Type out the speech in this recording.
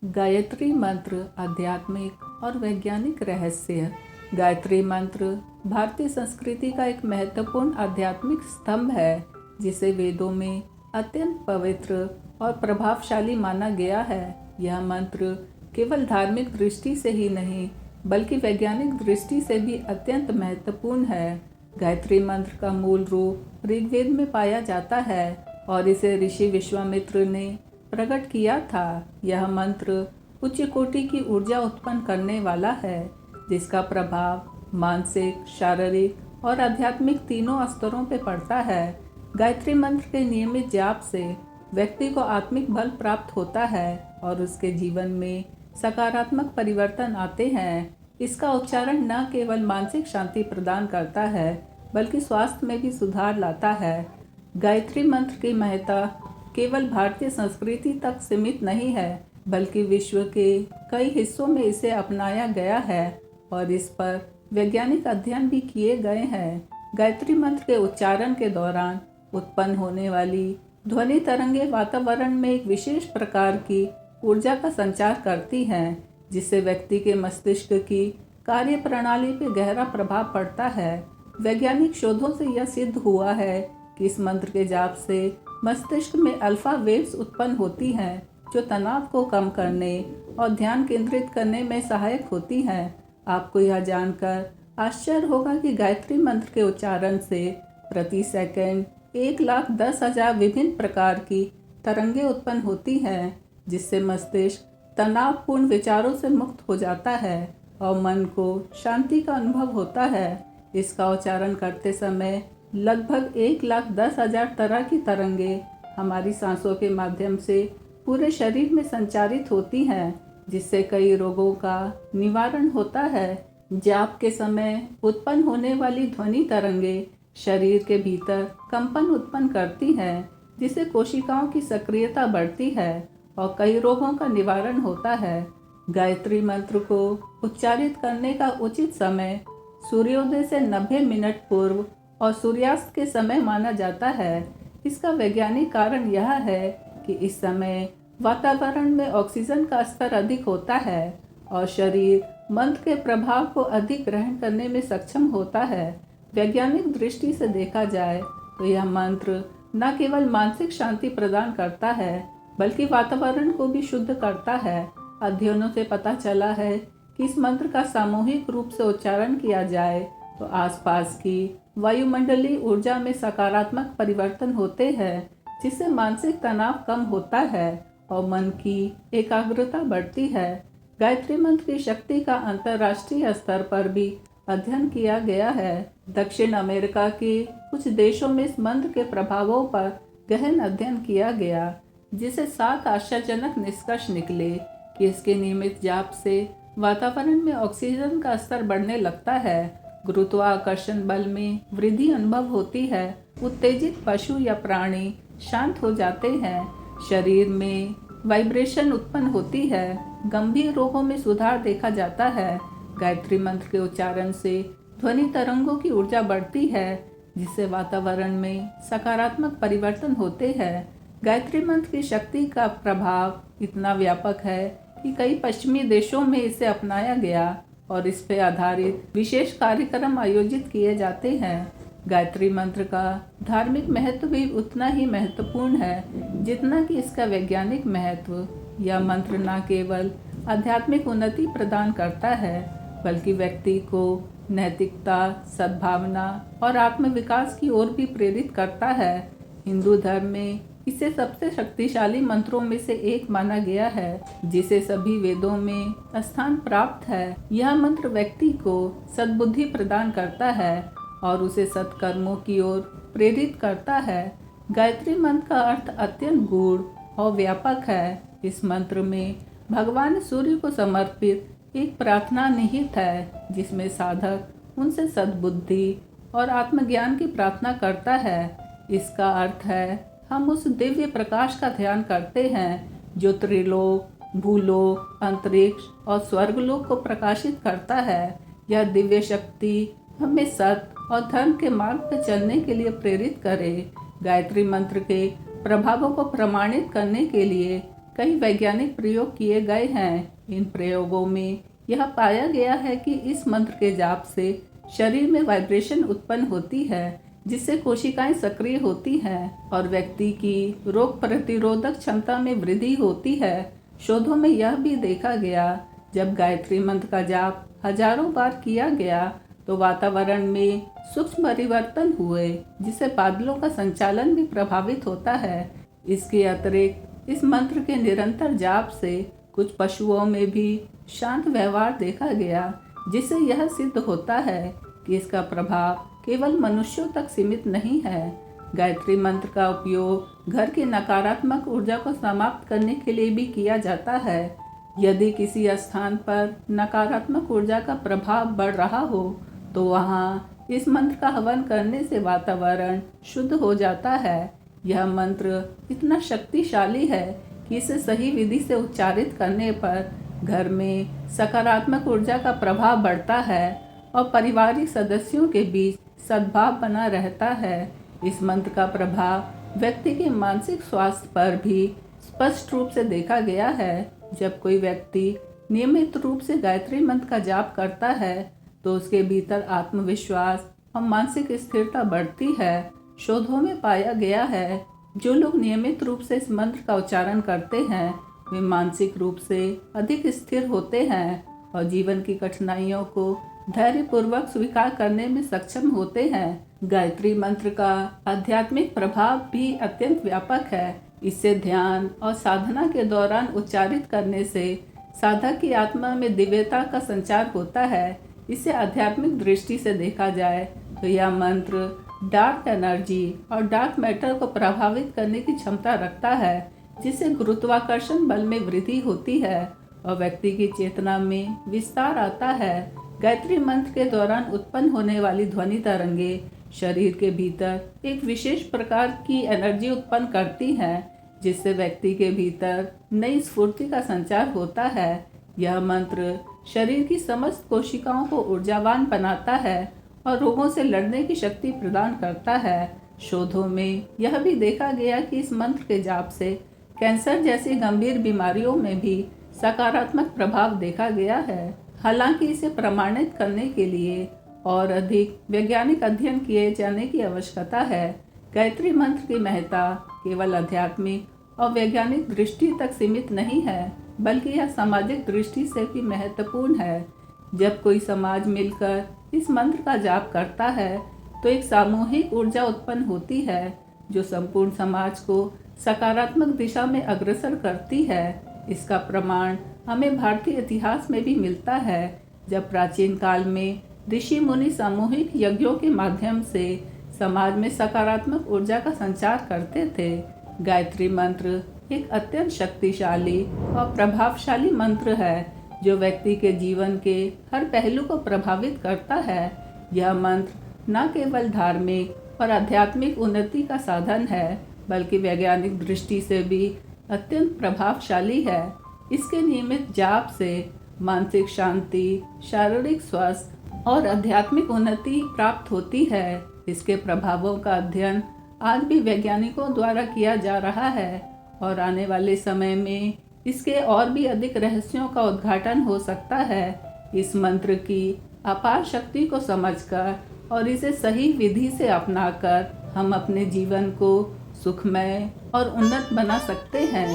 गायत्री मंत्र आध्यात्मिक और वैज्ञानिक रहस्य। गायत्री मंत्र भारतीय संस्कृति का एक महत्वपूर्ण आध्यात्मिक स्तंभ है, जिसे वेदों में अत्यंत पवित्र और प्रभावशाली माना गया है। यह मंत्र केवल धार्मिक दृष्टि से ही नहीं, बल्कि वैज्ञानिक दृष्टि से भी अत्यंत महत्वपूर्ण है। गायत्री मंत्र का मूल रूप ऋग्वेद में पाया जाता है और इसे ऋषि विश्वामित्र ने प्रकट किया था। यह मंत्र उच्च कोटि की ऊर्जा उत्पन्न करने वाला है, जिसका प्रभाव मानसिक, शारीरिक और आध्यात्मिक तीनों स्तरों पर पड़ता है। गायत्री मंत्र के नियमित जाप से व्यक्ति को आत्मिक बल प्राप्त होता है और उसके जीवन में सकारात्मक परिवर्तन आते हैं। इसका उच्चारण न केवल मानसिक शांति प्रदान करता है, बल्कि स्वास्थ्य में भी सुधार लाता है। गायत्री मंत्र की महत्ता केवल भारतीय संस्कृति तक सीमित नहीं है, बल्कि विश्व के कई हिस्सों में इसे अपनाया गया है और इस पर वैज्ञानिक अध्ययन भी किए गए हैं। गायत्री मंत्र के उच्चारण के दौरान उत्पन्न होने वाली ध्वनि तरंगे वातावरण में एक विशेष प्रकार की ऊर्जा का संचार करती हैं, जिससे व्यक्ति के मस्तिष्क की कार्य प्रणाली पर गहरा प्रभाव पड़ता है। वैज्ञानिक शोधों से यह सिद्ध हुआ है कि इस मंत्र के जाप से मस्तिष्क में अल्फा वेव्स उत्पन्न होती हैं, जो तनाव को कम करने और ध्यान केंद्रित करने में सहायक होती हैं। आपको यह जानकर आश्चर्य होगा कि गायत्री मंत्र के उच्चारण से प्रति सेकंड 1,10,000 विभिन्न प्रकार की तरंगे उत्पन्न होती हैं, जिससे मस्तिष्क तनावपूर्ण विचारों से मुक्त हो जाता है और मन को शांति का अनुभव होता है। इसका उच्चारण करते समय लगभग 1,10,000 तरह की तरंगे हमारी सांसों के माध्यम से पूरे शरीर में संचारित होती हैं, जिससे कई रोगों का निवारण होता है। जाप के समय उत्पन्न होने वाली ध्वनि तरंगे शरीर के भीतर कंपन उत्पन्न करती हैं, जिससे कोशिकाओं की सक्रियता बढ़ती है और कई रोगों का निवारण होता है। गायत्री मंत्र को उच्चारित करने का उचित समय सूर्योदय से 90 मिनट पूर्व और सूर्यास्त के समय माना जाता है। इसका वैज्ञानिक कारण यह है कि इस समय वातावरण में ऑक्सीजन का स्तर अधिक होता है और शरीर मंत्र के प्रभाव को अधिक ग्रहण करने में सक्षम होता है। वैज्ञानिक दृष्टि से देखा जाए तो यह मंत्र न केवल मानसिक शांति प्रदान करता है, बल्कि वातावरण को भी शुद्ध करता है। अध्ययनों से पता चला है कि इस मंत्र का सामूहिक रूप से उच्चारण किया जाए तो आसपास की वायुमंडलीय ऊर्जा में सकारात्मक परिवर्तन होते हैं, जिससे मानसिक तनाव कम होता है और मन की एकाग्रता बढ़ती है। गायत्री मंत्र की शक्ति का अंतर्राष्ट्रीय स्तर पर भी अध्ययन किया गया है। दक्षिण अमेरिका के कुछ देशों में इस मंत्र के प्रभावों पर गहन अध्ययन किया गया, जिसे 7 आश्चर्यजनक निष्कर्ष निकले कि इसके नियमित जाप से वातावरण में ऑक्सीजन का स्तर बढ़ने लगता है, गुरुत्वाकर्षण बल में वृद्धि अनुभव होती है, उत्तेजित पशु या प्राणी शांत हो जाते हैं, शरीर में वाइब्रेशन उत्पन्न होती है, गंभीर रोगों में सुधार देखा जाता है। गायत्री मंत्र के उच्चारण से ध्वनि तरंगों की ऊर्जा बढ़ती है, जिससे वातावरण में सकारात्मक परिवर्तन होते हैं। गायत्री मंत्र की शक्ति का प्रभाव इतना व्यापक है कि कई पश्चिमी देशों में इसे अपनाया गया और इस पर आधारित विशेष कार्यक्रम आयोजित किए जाते हैं। गायत्री मंत्र का धार्मिक महत्व भी उतना ही महत्वपूर्ण है जितना कि इसका वैज्ञानिक महत्व। यह मंत्र न केवल आध्यात्मिक उन्नति प्रदान करता है, बल्कि व्यक्ति को नैतिकता, सद्भावना और आत्मविकास की ओर भी प्रेरित करता है। हिंदू धर्म में इसे सबसे शक्तिशाली मंत्रों में से एक माना गया है, जिसे सभी वेदों में स्थान प्राप्त है। यह मंत्र व्यक्ति को सद्बुद्धि प्रदान करता है और उसे सत्कर्मों की ओर प्रेरित करता है। गायत्री मंत्र का अर्थ अत्यंत गूढ़ और व्यापक है। इस मंत्र में भगवान सूर्य को समर्पित एक प्रार्थना निहित है, जिसमें साधक उनसे सद्बुद्धि और आत्मज्ञान की प्रार्थना करता है। इसका अर्थ है हम उस दिव्य प्रकाश का ध्यान करते हैं जो त्रिलोक, भूलोक, अंतरिक्ष और स्वर्गलोक को प्रकाशित करता है। यह दिव्य शक्ति हमें सत्य और धर्म के मार्ग पर चलने के लिए प्रेरित करे। गायत्री मंत्र के प्रभावों को प्रमाणित करने के लिए कई वैज्ञानिक प्रयोग किए गए हैं। इन प्रयोगों में यह पाया गया है कि इस मंत्र के जाप से शरीर में वाइब्रेशन उत्पन्न होती है, जिससे कोशिकाएं सक्रिय होती हैं और व्यक्ति की रोग प्रतिरोधक क्षमता में वृद्धि होती है। शोधों में यह भी देखा गया, जब गायत्री मंत्र का जाप हजारों बार किया गया तो वातावरण में सूक्ष्म परिवर्तन हुए, जिससे बादलों का संचालन भी प्रभावित होता है। इसके अतिरिक्त इस मंत्र के निरंतर जाप से कुछ पशुओं में भी शांत व्यवहार देखा गया, जिससे यह सिद्ध होता है कि इसका प्रभाव केवल मनुष्यों तक सीमित नहीं है। गायत्री मंत्र का उपयोग घर की नकारात्मक ऊर्जा को समाप्त करने के लिए भी किया जाता है। यदि किसी स्थान पर नकारात्मक ऊर्जा का प्रभाव बढ़ रहा हो तो वहाँ इस मंत्र का हवन करने से वातावरण शुद्ध हो जाता है। यह मंत्र इतना शक्तिशाली है कि इसे सही विधि से उच्चारित करने पर घर में सकारात्मक ऊर्जा का प्रभाव बढ़ता है और पारिवारिक सदस्यों के बीच सद्भाव बना रहता है। इस मंत्र का प्रभाव व्यक्ति के मानसिक स्वास्थ्य पर भी स्पष्ट रूप से देखा गया है। जब कोई व्यक्ति नियमित रूप से गायत्री मंत्र का जाप करता है तो उसके भीतर आत्मविश्वास और मानसिक स्थिरता बढ़ती है। शोधों में पाया गया है, जो लोग नियमित रूप से इस मंत्र का उच्चारण करते हैं वे मानसिक रूप से अधिक स्थिर होते हैं और जीवन की कठिनाइयों को धैर्यपूर्वक स्वीकार करने में सक्षम होते हैं। गायत्री मंत्र का आध्यात्मिक प्रभाव भी अत्यंत व्यापक है। इससे ध्यान और साधना के दौरान उच्चारित करने से साधक की आत्मा में दिव्यता का संचार होता है। इसे आध्यात्मिक दृष्टि से देखा जाए तो यह मंत्र डार्क एनर्जी और डार्क मैटर को प्रभावित करने की क्षमता रखता है, जिससे गुरुत्वाकर्षण बल में वृद्धि होती है और व्यक्ति की चेतना में विस्तार आता है। गायत्री मंत्र के दौरान उत्पन्न होने वाली ध्वनि तरंगे शरीर के भीतर एक विशेष प्रकार की एनर्जी उत्पन्न करती हैं, जिससे व्यक्ति के भीतर नई स्फूर्ति का संचार होता है। यह मंत्र शरीर की समस्त कोशिकाओं को ऊर्जावान बनाता है और रोगों से लड़ने की शक्ति प्रदान करता है। शोधों में यह भी देखा गया कि इस मंत्र के जाप से कैंसर जैसी गंभीर बीमारियों में भी सकारात्मक प्रभाव देखा गया है। हालांकि इसे प्रमाणित करने के लिए और अधिक वैज्ञानिक अध्ययन किए जाने की आवश्यकता है। गायत्री मंत्र की महत्ता केवल आध्यात्मिक और वैज्ञानिक दृष्टि तक सीमित नहीं है, बल्कि यह सामाजिक दृष्टि से भी महत्वपूर्ण है। जब कोई समाज मिलकर इस मंत्र का जाप करता है तो एक सामूहिक ऊर्जा उत्पन्न होती है, जो संपूर्ण समाज को सकारात्मक दिशा में अग्रसर करती है। इसका प्रमाण हमें भारतीय इतिहास में भी मिलता है, जब प्राचीन काल में ऋषि मुनि सामूहिक यज्ञों के माध्यम से समाज में सकारात्मक ऊर्जा का संचार करते थे। गायत्री मंत्र एक अत्यंत शक्तिशाली और प्रभावशाली मंत्र है, जो व्यक्ति के जीवन के हर पहलू को प्रभावित करता है। यह मंत्र न केवल धार्मिक और आध्यात्मिक उन्नति का साधन है, बल्कि वैज्ञानिक दृष्टि से भी अत्यंत प्रभावशाली है। इसके नियमित जाप से मानसिक शांति, शारीरिक स्वास्थ्य और आध्यात्मिक उन्नति प्राप्त होती है। इसके प्रभावों का अध्ययन आज भी वैज्ञानिकों द्वारा किया जा रहा है और आने वाले समय में इसके और भी अधिक रहस्यों का उद्घाटन हो सकता है। इस मंत्र की अपार शक्ति को समझकर और इसे सही विधि से अपनाकर हम अपने जीवन को सुखमय और उन्नत बना सकते हैं।